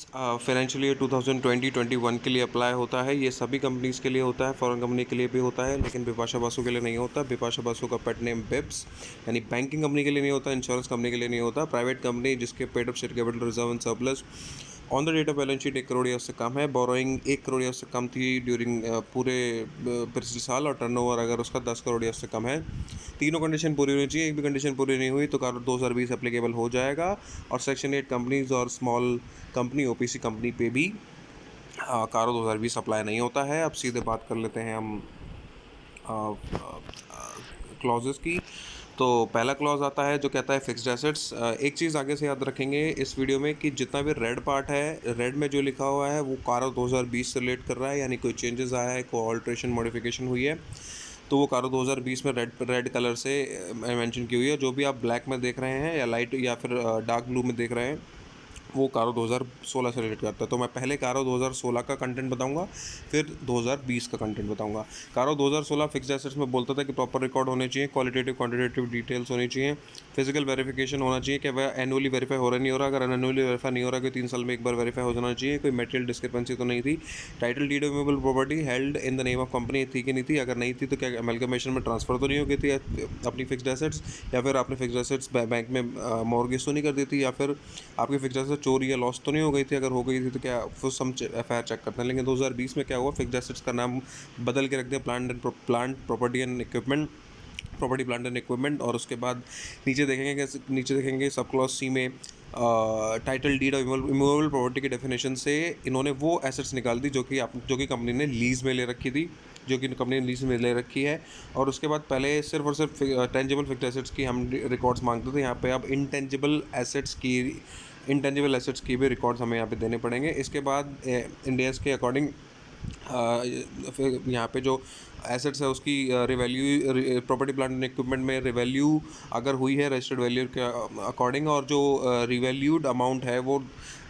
Financial year 2020-21 के लिए apply होता है। ये सभी कंपनीज़ के लिए होता है, फॉरेन कंपनी के लिए भी होता है, लेकिन बिपाशा बासु के लिए नहीं होता। बिपाशा बासु का पेट नेम बिप्स, यानी बैंकिंग कंपनी के लिए नहीं होता, इंश्योरेंस कंपनी के लिए नहीं होता। प्राइवेट कंपनी जिसके paid up share capital reserve and surplus on the date of balance sheet 1 crore या उससे कम है, बोरोइंग 1 करोड़ या उससे कम थी ड्यूरिंग पूरे पिछले साल, और टर्नओवर अगर उसका 10 करोड़ या उससे कम है। तीनों कंडीशन पूरी होनी चाहिए। एक भी कंडीशन पूरी नहीं हुई तो कार 2020 एप्लीकेबल हो जाएगा। और सेक्शन 8 कंपनीज और स्मॉल कंपनी ओपीसी कंपनी पे भी कारो 2020 अप्लाई नहीं होता है। अब सीधे बात कर लेते हैं हम क्लॉजेस की। तो पहला क्लॉज आता है जो कहता है फिक्स्ड एसेट्स। एक चीज़ आगे से याद रखेंगे इस वीडियो में कि जितना भी रेड पार्ट है, रेड में जो लिखा हुआ है वो कारो 2020 से रिलेट कर रहा है, यानी कोई चेंजेस आया है, कोई ऑल्ट्रेशन मॉडिफिकेशन हुई है, तो वो कारो 2020 में रेड कलर से मेंशन की हुई है। जो भी आप ब्लैक में देख रहे हैं या लाइट या फिर डार्क ब्लू में देख रहे हैं वो कारो 2016 से रिलेट करता है। तो मैं पहले कारो 2016 का कंटेंट बताऊंगा, फिर 2020 का कंटेंट बताऊंगा। कारो 2016 फिक्स्ड एसेट्स में बोलता था कि प्रॉपर रिकॉर्ड होने चाहिए, क्वालिटेटिव क्वांटिटेटिव डिटेल्स होनी चाहिए, फिजिकल वेरिफिकेशन होना चाहिए कि वह एनुअली वेरीफाई हो रहा नहीं हो रहा। अगर एनुअली वेरीफाई नहीं हो रहा, कि 3 साल में एक बार वेरीफाई हो जाना चाहिए। कोई मेटेरियल डिस्क्रिपेंसी तो नहीं थी। Title deed of movable property held in the name of company थी कि नहीं थी। अगर नहीं थी तो क्या अमेलगमेशन में ट्रांसफर तो नहीं हो गई थी अपनी फिक्स्ड एसेट्स, या फिर आपने फिक्स्ड एसेट्स बैंक में मॉर्गेज तो नहीं कर दी थी, या फिर आपकी फिक्स्ड एसेट्स चोरी या लॉस तो नहीं हो गई थी। अगर हो गई थी तो क्या फिर हम FIR चेक करते हैं। लेकिन 2020 में क्या हुआ, फिक्स्ड एसेट्स का नाम बदल के रख दिया plant property and equipment, property plant and equipment. और उसके बाद नीचे देखेंगे सब क्लॉज सी में टाइटल डीड और इमूवेबल प्रॉपर्टी के डेफिनेशन से इन्होंने वो एसेट्स निकाल दी जो कि कंपनी ने लीज में ले रखी थी, जो कि कंपनी ने लीज में ले रखी है। और उसके बाद पहले सिर्फ और सिर्फ टेंजिबल फिक्स्ड एसेट्स की हम रिकॉर्ड्स मांगते थे। यहाँ पे अब इंटेंजिबल एसेट्स की भी रिकॉर्ड्स हमें यहाँ पे देने पड़ेंगे। इसके बाद इंडियंस के अकॉर्डिंग फिर यहाँ पे जो एसेट्स है उसकी revalue, property plant and equipment में रिवैल्यू अगर हुई है रजिस्टर्ड वैल्यू के अकॉर्डिंग, और जो रिवैल्यूड अमाउंट है वो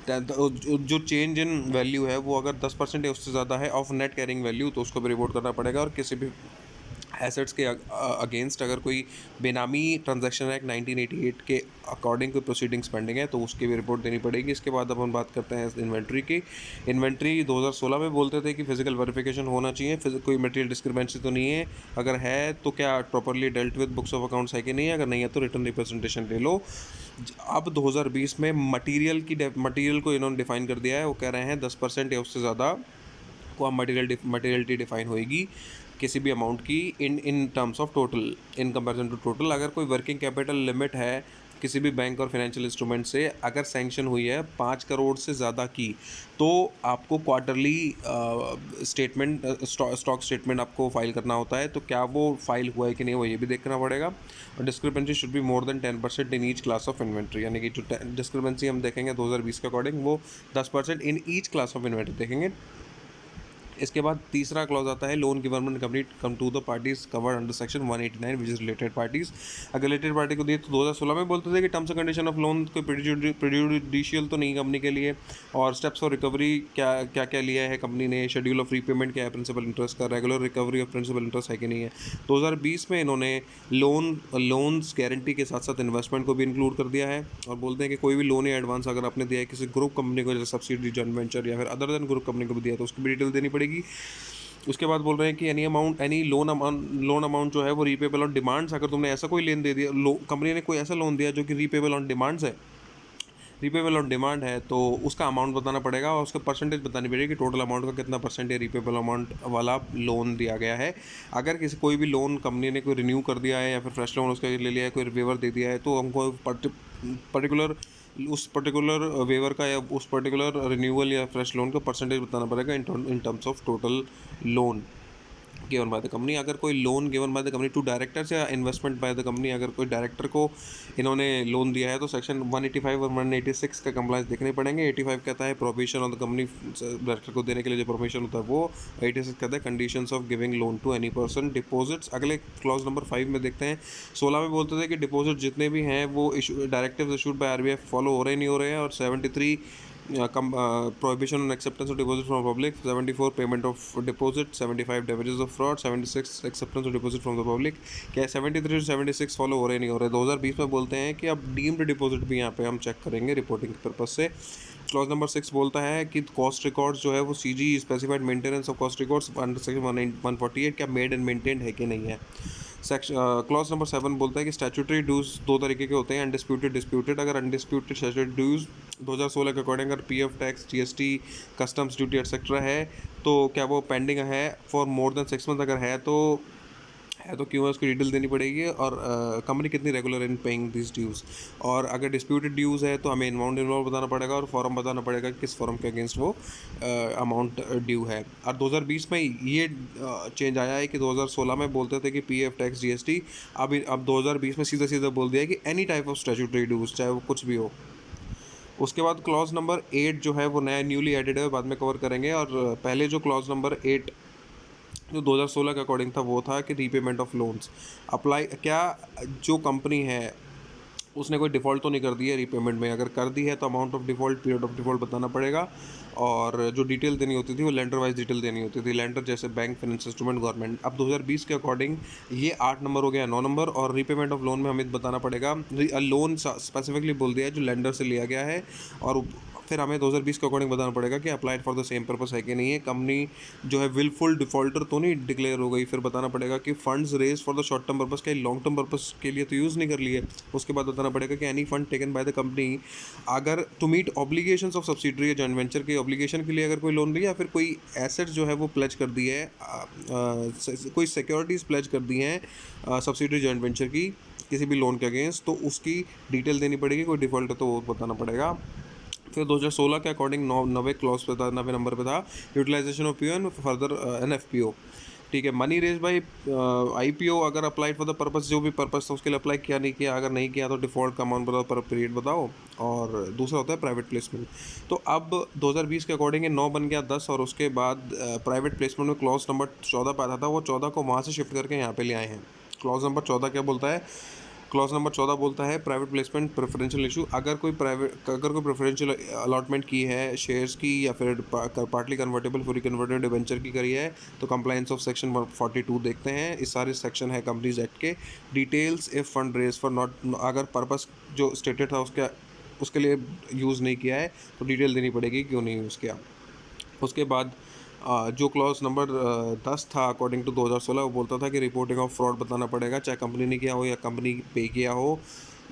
जो चेंज इन वैल्यू है वो अगर 10% या उससे ज़्यादा है ऑफ नेट कैरिंग वैल्यू, तो उसको भी रिपोर्ट करना पड़ेगा। और किसी भी एसेट्स के अगेंस्ट अगर कोई बेनामी ट्रांजैक्शन एक्ट 1988 के अकॉर्डिंग कोई प्रोसीडिंग्स पेंडिंग है तो उसकी भी रिपोर्ट देनी पड़ेगी। इसके बाद अब हम बात करते हैं इन्वेंट्री की। इन्वेंट्री 2016 में बोलते थे कि फिजिकल वेरिफिकेशन होना चाहिए, कोई मटेरियल डिस्क्रिपेंसी तो नहीं है, अगर है तो क्या properly dealt with books of accounts है कि नहीं है, अगर नहीं है तो रिटर्न रिप्रेजेंटेशन ले लो। अब 2020 में मटीरियल को इन्होंने डिफाइन कर दिया है। वो कह रहे हैं 10% या उससे ज़्यादा को अब मटीरियलिटी डिफाइन होएगी किसी भी अमाउंट की in terms of total, in comparison to total. अगर कोई वर्किंग कैपिटल लिमिट है किसी भी बैंक और फाइनेंशियल इंस्ट्रूमेंट से अगर सैंक्शन हुई है 5 करोड़ से ज़्यादा की, तो आपको क्वार्टरली स्टेटमेंट स्टॉक स्टेटमेंट आपको फाइल करना होता है। तो क्या वो फाइल हुआ है कि नहीं वो ये भी देखना पड़ेगा। और discrepancy should be more than 10% in each class of inventory, यानी कि जो डिस्क्रिपेंसी हम देखेंगे 2020 के अकॉर्डिंग वो 10% in each class of inventory देखेंगे। इसके बाद तीसरा क्लॉज आता है loan government complete come to the parties covered under section 189 which is related parties. अगर रिलेटेड पार्टी को दिए तो 2016 में बोलते थे कि terms and condition of loan कोई प्रेजुडिशियल तो नहीं कंपनी के लिए, और स्टेप्स फॉर रिकवरी क्या क्या क्या लिया है कंपनी ने, शेड्यूल ऑफ रीपेमेंट क्या है प्रिंसिपल इंटरेस्ट का, regular recovery of principal interest है कि नहीं है। 2020 में इन्होंने लोन्स गारंटी के साथ साथ इन्वेस्टमेंट को भी इंक्लूड कर दिया है, और बोलते हैं कि कोई भी लोन या एडवांस अगर आपने दिया है किसी ग्रुप कंपनी को, जैसे सब्सिडी जॉइंट वेंचर या फिर अदर देन ग्रुप कंपनी को भी दिया तो उसकी भी डिटेल देनी पड़ेगी। उसके बाद बोल रहे हैं कि एनी लोन अमाउंट जो है वो रीपेबल ऑन डिमांड्स, अगर तुमने ऐसा कोई लेन दे दिया, कंपनी ने कोई ऐसा लोन दिया जो कि रीपेबल ऑन डिमांड्स है, रीपेबल ऑन डिमांड है, तो उसका अमाउंट बताना पड़ेगा और उसका परसेंटेज बतानी पड़ेगी कि टोटल अमाउंट का कितना परसेंट रीपेबल अमाउंट वाला लोन दिया गया है। अगर कोई भी लोन कंपनी ने कोई रिन्यू कर दिया है या फिर फ्रेश लोन उसका ले लिया है, कोई वेवर दे दिया है, तो हमको उस पर्टिकुलर वेवर का या उस पर्टिकुलर रिन्यूअल या फ्रेश लोन का परसेंटेज बताना पड़ेगा in terms of total loan given by the company. अगर कोई loan given by the company to directors या इन्वेस्टमेंट बाय द कंपनी, अगर कोई डायरेक्टर को इन्होंने लोन दिया है तो सेक्शन 185 और 186 का कंप्लायंस देखने पड़ेंगे। 85 कहता है provision on the company, director को देने के लिए जो परमिशन होता है वो। 86 कहता है conditions of giving loan to any person, deposits. अगले क्लॉज नंबर 5 में देखते हैं। 16 में बोलते थे कि डिपॉजिट जितने भी हैं वो directives issued by RBI follow हो रहे नहीं हो रहे हैं, और 73 prohibition on acceptance of deposit from public, 74 payment of deposit, 75 damages of fraud, 76 acceptance of deposit from the public। क्या 73 से 76 फॉलो हो रहे नहीं हो रहे। 2020 में बोलते हैं कि अब डीम्ड डिपॉजिट भी यहाँ पे हम चेक करेंगे रिपोर्टिंग के पर्पज से। क्लॉज नंबर 6 बोलता है कि कॉस्ट रिकॉर्ड्स जो है वो CG specified maintenance of cost records under section 148 क्या मेड एंड मेंटेन्ड है कि नहीं है। सेक्शन क्लॉज नंबर 7 बोलता है कि स्टैट्यूटरी ड्यूज दो तरीके के होते हैं, अनडिस्प्यूटेड, डिस्प्यूटेड। अगर अनडिस्प्यूटेड स्टैट्यूटरी ड्यूज 2016 के अकॉर्डिंग अगर PF tax, GST, customs duty etcetera है तो क्या वो पेंडिंग है फॉर मोर देन 6 मंथ, अगर है तो क्यों है उसकी डिटेल देनी पड़ेगी, और कंपनी कितनी रेगुलर इन पेइंग दिस ड्यूज़। और अगर डिस्प्यूटेड ड्यूज़ है तो हमें अमाउंट इन्वॉल्व बताना पड़ेगा और फॉर्म बताना पड़ेगा कि किस फॉर्म के अगेंस्ट वो अमाउंट ड्यू है। और 2020 में ये चेंज आया है कि 2016 में बोलते थे कि पीएफ टैक्स जीएसटी, अब 2020 में सीधा सीधा बोल दिया कि एनी टाइप ऑफ स्टैट्यूटरी ड्यूज़, चाहे वो कुछ भी हो। उसके बाद क्लॉज नंबर 8 जो है वो नया न्यूली एडेड है, बाद में कवर करेंगे। और पहले जो क्लॉज नंबर 8 जो 2016 के अकॉर्डिंग था वो था कि रीपेमेंट ऑफ लोन्स अप्लाई, क्या जो कंपनी है उसने कोई डिफ़ॉल्ट तो नहीं कर दी है रीपेमेंट में, अगर कर दी है तो amount of default, period of default बताना पड़ेगा। और जो डिटेल देनी होती थी वो लेंडर वाइज डिटेल देनी होती थी, लेंडर जैसे बैंक, फाइनेंस इंस्ट्रूमेंट, गवर्नमेंट। अब 2020 के अकॉर्डिंग ये 8 नंबर हो गया, 9 नंबर। और रीपेमेंट ऑफ लोन में हमें बताना पड़ेगा, लोन स्पेसिफिकली बोल दिया है जो लेंडर से लिया गया है। और फिर हमें 2020 के अकॉर्डिंग बताना पड़ेगा कि applied for the same purpose है कि नहीं है, कंपनी जो है विलफुल डिफॉल्टर तो नहीं डिक्लेयर हो गई। फिर बताना पड़ेगा कि funds raise for the short term purpose के लॉन्ग टर्म पर्पस के लिए तो यूज़ नहीं कर लिए। उसके बाद बताना पड़ेगा कि any fund taken by the company अगर to meet obligations of subsidiary या जॉइंट वेंचर के ऑब्लिगेशन के लिए अगर कोई लोन दी या फिर कोई एसेट जो है वो प्लेज कर दी है, कोई सिक्योरिटीज़ प्लेज कर दी हैं सब्सिडरी जॉइंट वेंचर की किसी भी लोन के अगेंस्ट, तो उसकी डिटेल देनी पड़ेगी। कोई डिफ़ॉल्ट है तो वो बताना पड़ेगा। फिर 2016 के अकॉर्डिंग 9वें क्लॉज पे था, 9वें नंबर पे था utilization of PO and further N F P O. ठीक है, मनी रेज बाई आईपीओ अगर अप्लाइड फॉर द पर्पस, जो भी पर्पस था उसके लिए अप्लाई किया नहीं किया, अगर नहीं किया तो डिफ़ॉल्ट का अमाउंट बताओ, पर पीरियड बताओ। और दूसरा होता है प्राइवेट प्लेसमेंट। तो अब 2020 के अकॉर्डिंग 9 बन गया 10, और उसके बाद प्राइवेट प्लेसमेंट में क्लॉज नंबर 14 पे आता था, वो 14 को वहाँ से शिफ्ट करके यहाँ पे ले आए हैं। क्लॉज नंबर 14 क्या बोलता है? क्लॉज नंबर 14 बोलता है प्राइवेट प्लेसमेंट प्रेफरेंशियल इशू, अगर कोई प्रेफरेंशियल अलॉटमेंट की है शेयर्स की या फिर partly convertible, fully converted debenture की करी है, तो कंप्लाइंस ऑफ सेक्शन 142 देखते हैं। इस सारे सेक्शन है कंपनीज एक्ट के। Details if fund raise for not, अगर पर्पस जो स्टेटेड था उसके लिए यूज़ नहीं किया है तो डिटेल देनी पड़ेगी क्यों नहीं यूज़ किया। उसके बाद जो क्लॉज नंबर 10 था अकॉर्डिंग टू 2016, वो बोलता था कि रिपोर्टिंग ऑफ फ्रॉड बताना पड़ेगा, चाहे कंपनी ने किया हो या कंपनी पे किया हो,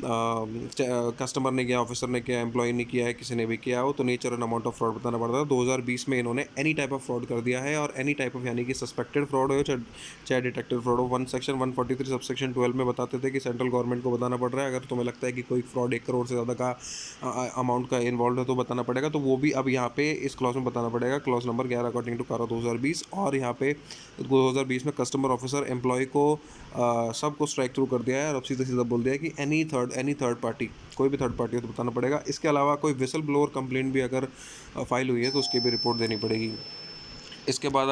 कस्टमर ने किया, ऑफिसर ने किया, एम्प्लॉय ने किया है, किसी ने भी किया हो, तो nature and amount of fraud बताना पड़ता था। 2020 में इन्होंने एनी टाइप ऑफ फ्रॉड कर दिया है, और एनी टाइप ऑफ यानी कि सस्पेक्टेड फ्रॉड हो चाहे डिटेक्टेड फ्रॉड हो। सेक्शन 143 सब सेक्शन 12 में बताते थे कि सेंट्रल गवर्नमेंट को बताना पड़ रहा है, अगर तुम्हें लगता है कि कोई फ्रॉड 1 करोड़ से ज़्यादा का अमाउंट का इन्वॉल्व है तो बताना पड़ेगा, तो वो भी अब यहाँ पे इस क्लॉज में बताना पड़ेगा, क्लॉज नंबर 11 अकॉर्डिंग टू कारा 2020। और यहाँ पे 2020 में कस्टमर, ऑफिसर, एम्प्लॉय को सबको स्ट्राइक थ्रू कर दिया है, और अब सीधा सीधा बोल दिया है कि एनी थर्ड पार्टी, कोई भी थर्ड पार्टी हो तो बताना पड़ेगा। इसके अलावा कोई विसल ब्लोअर कंप्लेंट भी अगर फाइल हुई है तो उसकी भी रिपोर्ट देनी पड़ेगी। इसके बाद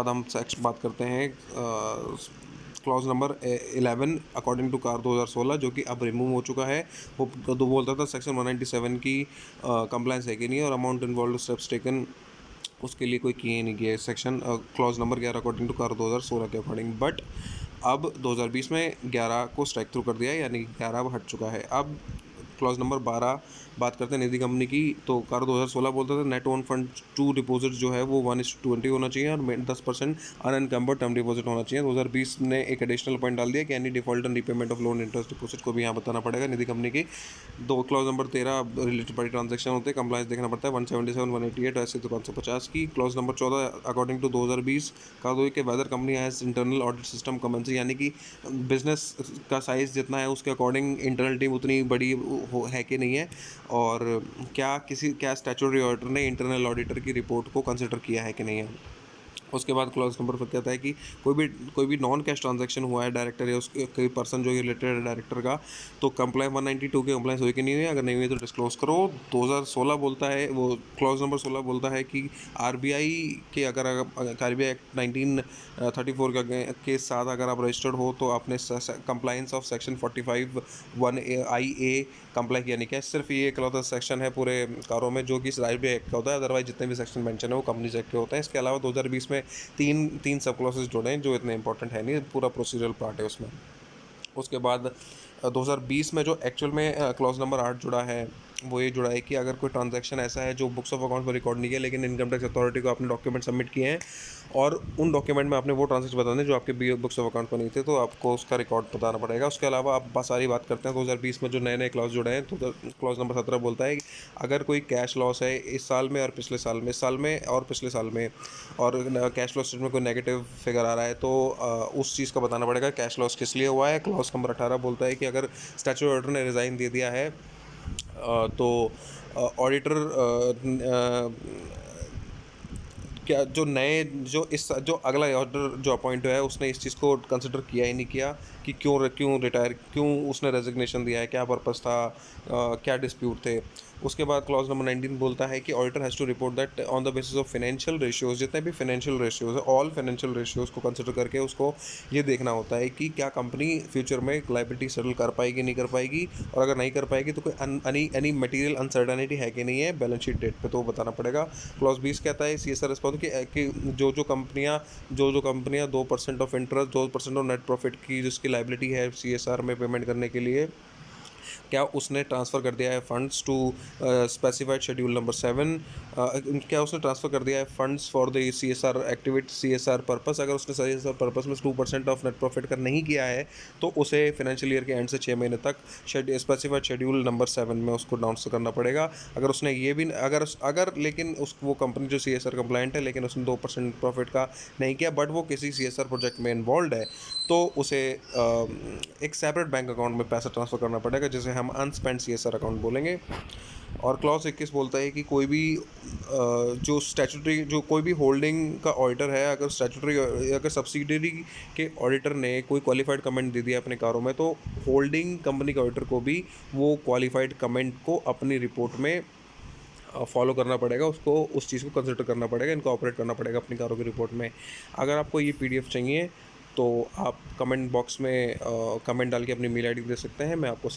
हम सेक्शन बात करते हैं clause number 11 according to CARO 2016, जो कि अब रिमूव हो चुका है। वो तो बोलता था सेक्शन 197 की कंप्लाइंस है कि नहीं, और अमाउंट इन्वॉल्व स्टेप्स टेकन उसके लिए कोई किए नहीं किए, section clause number 11 according to CARO 2016 के अकॉर्डिंग। बट अब 2020 में 11 को स्ट्राइक थ्रू कर दिया है, यानी 11 अब हट चुका है। अब क्लॉज नंबर 12 बात करते हैं निधि कंपनी की, तो कार 2016 बोलता था net own fund to deposit जो है वो 1:20 होना चाहिए, और 10% अनएनकम्बर्ड टर्म डिपॉजिट होना चाहिए। 2020 ने एक एडिशनल पॉइंट डाल दिया कि any default and repayment of loan interest deposit को भी यहाँ बताना पड़ेगा निधि कंपनी की। Clause number 13 related party transaction होते हैं, कंप्लाइंस देखना पड़ता है 177, 188 ऐसे तो 550 की। क्लॉज नंबर 14 अकॉर्डिंग टू 2020 का दो कि whether company has internal audit system commensurate, यानी कि बिजनेस का साइज़ जितना है उसके अकॉर्डिंग इंटरनल टीम उतनी बड़ी है कि नहीं है, और क्या स्टैट्यूटरी ऑडिटर ने इंटरनल ऑडिटर की रिपोर्ट को कंसिडर किया है कि नहीं है। उसके बाद क्लॉज नंबर पर कहता है कि कोई भी नॉन कैश ट्रांजैक्शन हुआ है डायरेक्टर या उसके कोई पर्सन जो रिलेटेड है डायरेक्टर का, तो कंप्लाइंस 192 की कंप्लाइंस हुई कि नहीं हुई, अगर नहीं हुई तो डिस्क्लोज करो। 2016 बोलता है, वो क्लॉज नंबर 16 बोलता है कि आरबीआई के अगर आरबीआई एक्ट 1934 के साथ अगर आप रजिस्टर्ड हो तो आपने compliance of section 45(1)(i)(a) comply किया नहीं किया। सिर्फ ये इकलौता सेक्शन है पूरे कारों में जो कि आरबीआई एक्ट का होता है, अदरवाइज जितने भी सेक्शन मेंशन है वो कंपनीज एक्ट के होते हैं। इसके अलावा 2020 में तीन सब क्लॉसेस जुड़े हैं जो इतने इंपॉर्टेंट है नहीं, पूरा प्रोसीजरल पार्ट है उसमें। उसके बाद 2020 में जो एक्चुअल में क्लॉज नंबर 8 जुड़ा है वो ये जुड़ा है कि अगर कोई ट्रांजैक्शन ऐसा है जो बुक्स ऑफ अकाउंट में रिकॉर्ड नहीं किया लेकिन इनकम टैक्स अथॉरिटी को आपने डॉक्यूमेंट सबमिट किए हैं और उन डॉक्यूमेंट में आपने वो ट्रांजैक्शन बताने जो आपके बुक्स ऑफ अकाउंट पर नहीं थे, तो आपको उसका रिकॉर्ड बताना पड़ेगा। उसके अलावा आप सारी बात करते हैं 2020 में जो नए नए क्लॉज जुड़े हैं, तो क्लॉज नंबर 17 बोलता है कि अगर कोई कैश लॉस है इस साल में और पिछले साल में, इस साल में और पिछले साल में, और कैश फ्लो स्टेटमेंट में कोई नेगेटिव फिगर आ रहा है, तो उस चीज़ का बताना पड़ेगा कैश लॉस किस लिए हुआ है। क्लॉज नंबर 18 बोलता है कि अगर स्टैट्यूटरी ऑडिटर ने रिज़ाइन दे दिया है तो ऑडिटर क्या जो नए जो इस जो अगला ऑर्डर जो अपॉइंट हुआ है उसने इस चीज़ को कंसिडर किया ही नहीं किया कि क्यों रिटायर, क्यों उसने रेजिग्नेशन दिया है, क्या पर्पस था, क्या डिस्प्यूट थे। उसके बाद क्लॉज नंबर 19 बोलता है कि auditor has to report that on the basis of financial ratios, जितने भी फाइनेंशियल रेशियोज है ऑल फाइनेंशियल रेशियोज को कंसिडर करके उसको ये देखना होता है कि क्या कंपनी फ्यूचर में लाइबिलिटी सेटल कर पाएगी नहीं कर पाएगी, और अगर नहीं कर पाएगी तो कोई एनी मटेरियल अनसर्टनिटी है कि नहीं है बैलेंस शीट डेट पे, तो वो बताना पड़ेगा। क्लॉज 20 कहता है CSR रिस्पॉन्स कि जो कंपनियां 2% of interest 2% of net profit की जिसकी लाइबिलिटी है CSR में पेमेंट करने के लिए, क्या उसने ट्रांसफ़र कर दिया है funds to specified schedule number 7, क्या उसने ट्रांसफ़र कर दिया है funds for the CSR activity CSR purpose. अगर उसने CSR पर्पस में 2% ऑफ नेट प्रॉफिट का नहीं किया है तो उसे फाइनेंशियल ईयर के एंड से 6 महीने तक स्पेसिफाइड शेड्यूल नंबर 7 में उसको अनाउंस करना पड़ेगा। अगर उसने ये भी अगर लेकिन उस वो कंपनी जो CSR कंप्लाइंट है लेकिन उसने 2% प्रॉफिट का नहीं किया बट वो किसी CSR प्रोजेक्ट में इन्वॉल्व है, तो उसे एक सेपरेट बैंक अकाउंट में पैसा ट्रांसफ़र करना पड़ेगा जिसे हम अनस्पेंड CSR अकाउंट बोलेंगे। और क्लॉज 21 बोलता है कि कोई भी जो स्टैट्यूटरी जो कोई भी होल्डिंग का ऑडिटर है, अगर सब्सिडियरी के ऑडिटर ने कोई क्वालिफाइड कमेंट दे दिया अपने कारों में, तो होल्डिंग कंपनी के ऑडिटर को भी वो क्वालिफाइड कमेंट को अपनी रिपोर्ट में फॉलो करना पड़ेगा, उसको उस चीज़ को कंसिडर करना पड़ेगा, इनको ऑपरेट करना पड़ेगा अपनी कारों की रिपोर्ट में। अगर आपको ये PDF चाहिए तो आप कमेंट बॉक्स में कमेंट डाल के अपनी मेल ID दे सकते हैं, मैं आपको